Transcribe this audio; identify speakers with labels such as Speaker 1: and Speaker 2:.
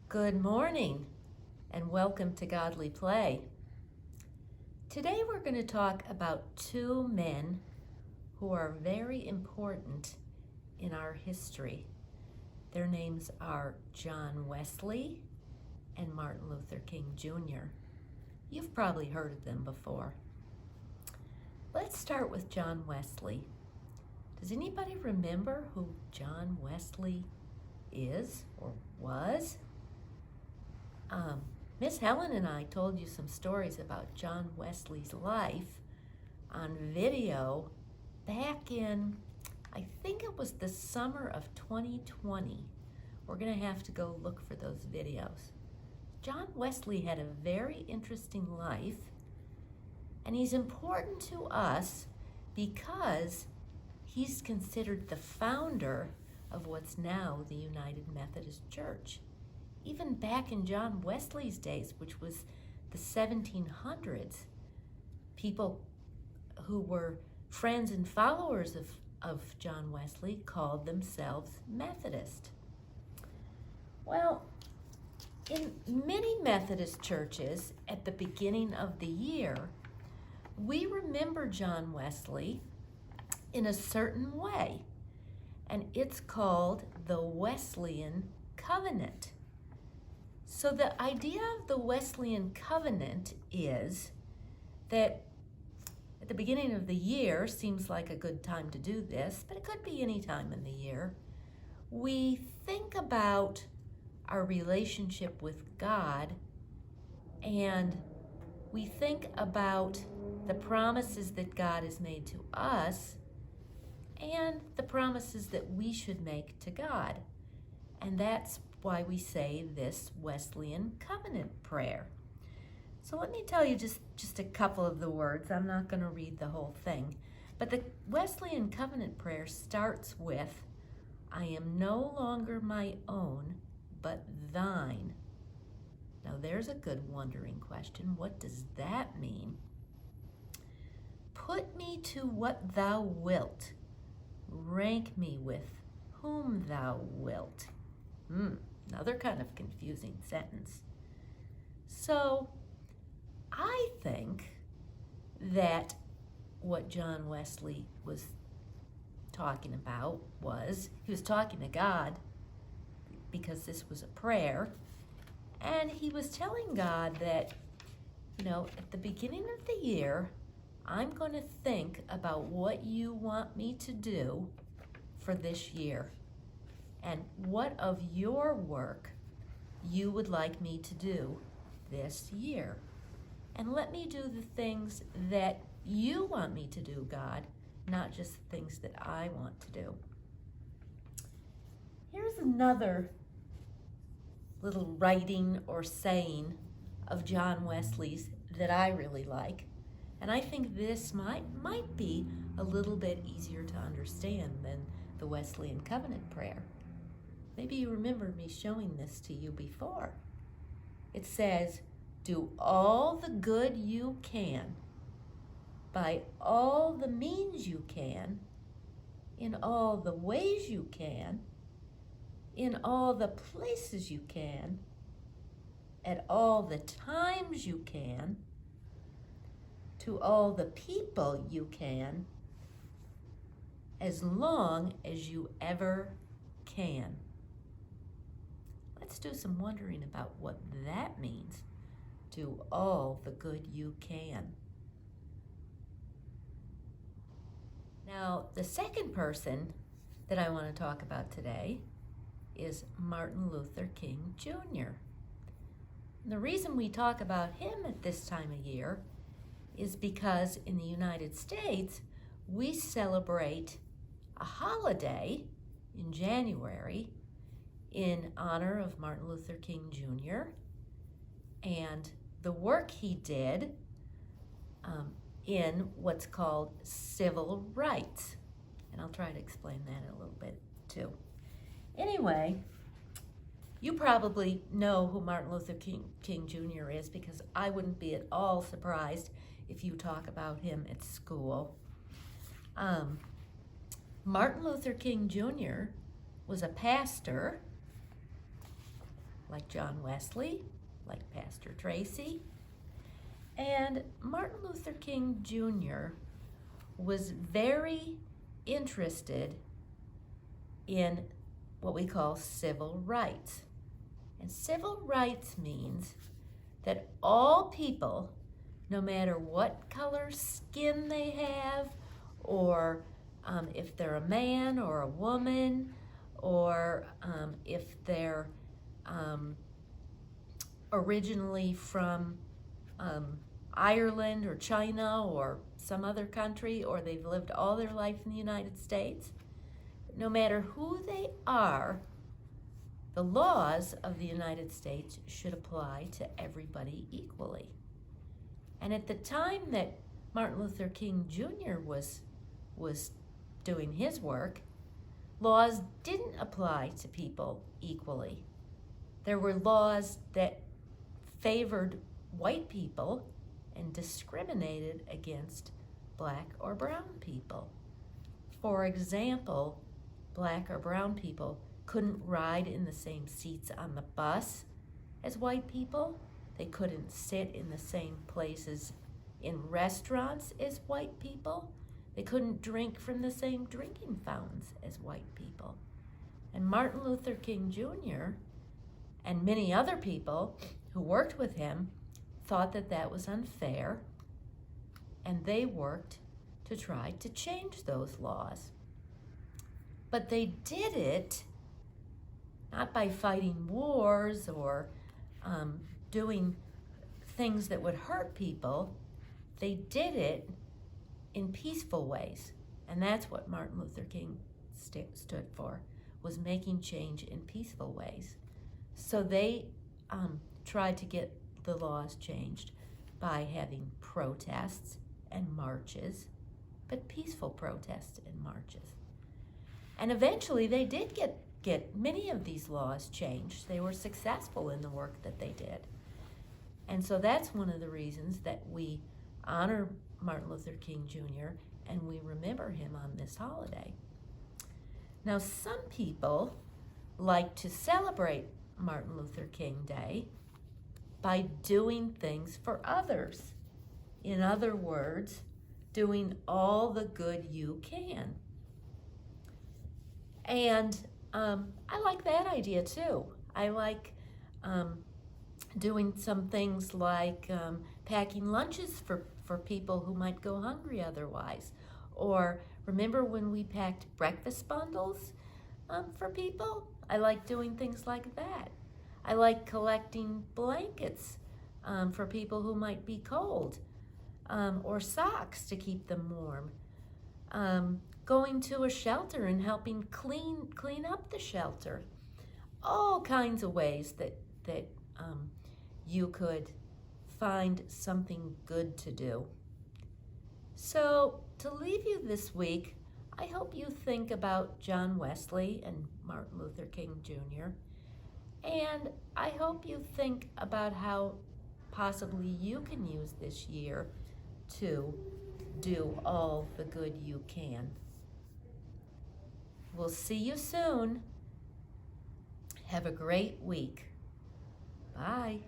Speaker 1: Good morning and welcome to Godly Play. Today we're going to talk about two men who are very important in our history. Their names are John Wesley and Martin Luther King Jr. You've probably heard of them before. Let's start with John Wesley. Does anybody remember who John Wesley is or was? Miss Helen and I told you some stories about John Wesley's life on video back in, I think it was the summer of 2020. We're going to have to go look for those videos. John Wesley had a very interesting life, and he's important to us because he's considered the founder of what's now the United Methodist Church. Even back in John Wesley's days, which was the 1700s, people who were friends and followers of John Wesley called themselves Methodist. Well, in many Methodist churches at the beginning of the year, we remember John Wesley in a certain way, and it's called the Wesleyan Covenant. So the idea of the Wesleyan Covenant is that at the beginning of the year, seems like a good time to do this, but it could be any time in the year, we think about our relationship with God, and we think about the promises that God has made to us and the promises that we should make to God. And that's why we say this Wesleyan Covenant prayer. So let me tell you just a couple of the words. I'm not going to read the whole thing. But the Wesleyan Covenant prayer starts with, I am no longer my own, but thine. Now there's a good wondering question. What does that mean? Put me to what thou wilt. Rank me with whom thou wilt. Another kind of confusing sentence. So I think that what John Wesley was talking about was, he was talking to God because this was a prayer, and he was telling God that, at the beginning of the year, I'm going to think about what you want me to do for this year, and what of your work you would like me to do this year. And let me do the things that you want me to do, God, not just the things that I want to do. Here's another little writing or saying of John Wesley's that I really like. And I think this might be a little bit easier to understand than the Wesleyan Covenant prayer. Maybe you remember me showing this to you before. It says, do all the good you can, by all the means you can, in all the ways you can, in all the places you can, at all the times you can, to all the people you can, as long as you ever can. Let's do some wondering about what that means. Do all the good you can. Now, the second person that I want to talk about today is Martin Luther King Jr. And the reason we talk about him at this time of year is because in the United States, we celebrate a holiday in January in honor of Martin Luther King Jr. and the work he did in what's called civil rights. And I'll try to explain that in a little bit too. Anyway, you probably know who Martin Luther King Jr. is, because I wouldn't be at all surprised if you talk about him at school. Martin Luther King Jr. was a pastor like John Wesley, like Pastor Tracy. And Martin Luther King Jr. was very interested in what we call civil rights. And civil rights means that all people, no matter what color skin they have, or if they're a man or a woman, or if they're originally from Ireland or China or some other country, or they've lived all their life in the United States, no matter who they are, the laws of the United States should apply to everybody equally. And at the time that Martin Luther King Jr. was doing his work, laws didn't apply to people equally. There were laws that favored white people and discriminated against black or brown people. For example, black or brown people couldn't ride in the same seats on the bus as white people. They couldn't sit in the same places in restaurants as white people. They couldn't drink from the same drinking fountains as white people. And Martin Luther King Jr. and many other people who worked with him thought that that was unfair, and they worked to try to change those laws. But they did it not by fighting wars or doing things that would hurt people. They did it in peaceful ways. And that's what Martin Luther King stood for, was making change in peaceful ways. So they tried to get the laws changed by having protests and marches, but peaceful protests and marches. And eventually they did get many of these laws changed. They were successful in the work that they did. And so that's one of the reasons that we honor Martin Luther King Jr. and we remember him on this holiday. Now, some people like to celebrate Martin Luther King Day by doing things for others. In other words, doing all the good you can. And I like that idea too. I like doing some things like packing lunches for people who might go hungry otherwise. Or remember when we packed breakfast bundles for people? I like doing things like that. I like collecting blankets for people who might be cold, or socks to keep them warm. Going to a shelter and helping clean up the shelter. All kinds of ways that you could find something good to do. So to leave you this week, I hope you think about John Wesley and Martin Luther King Jr. And I hope you think about how possibly you can use this year to do all the good you can. We'll see you soon. Have a great week. Bye.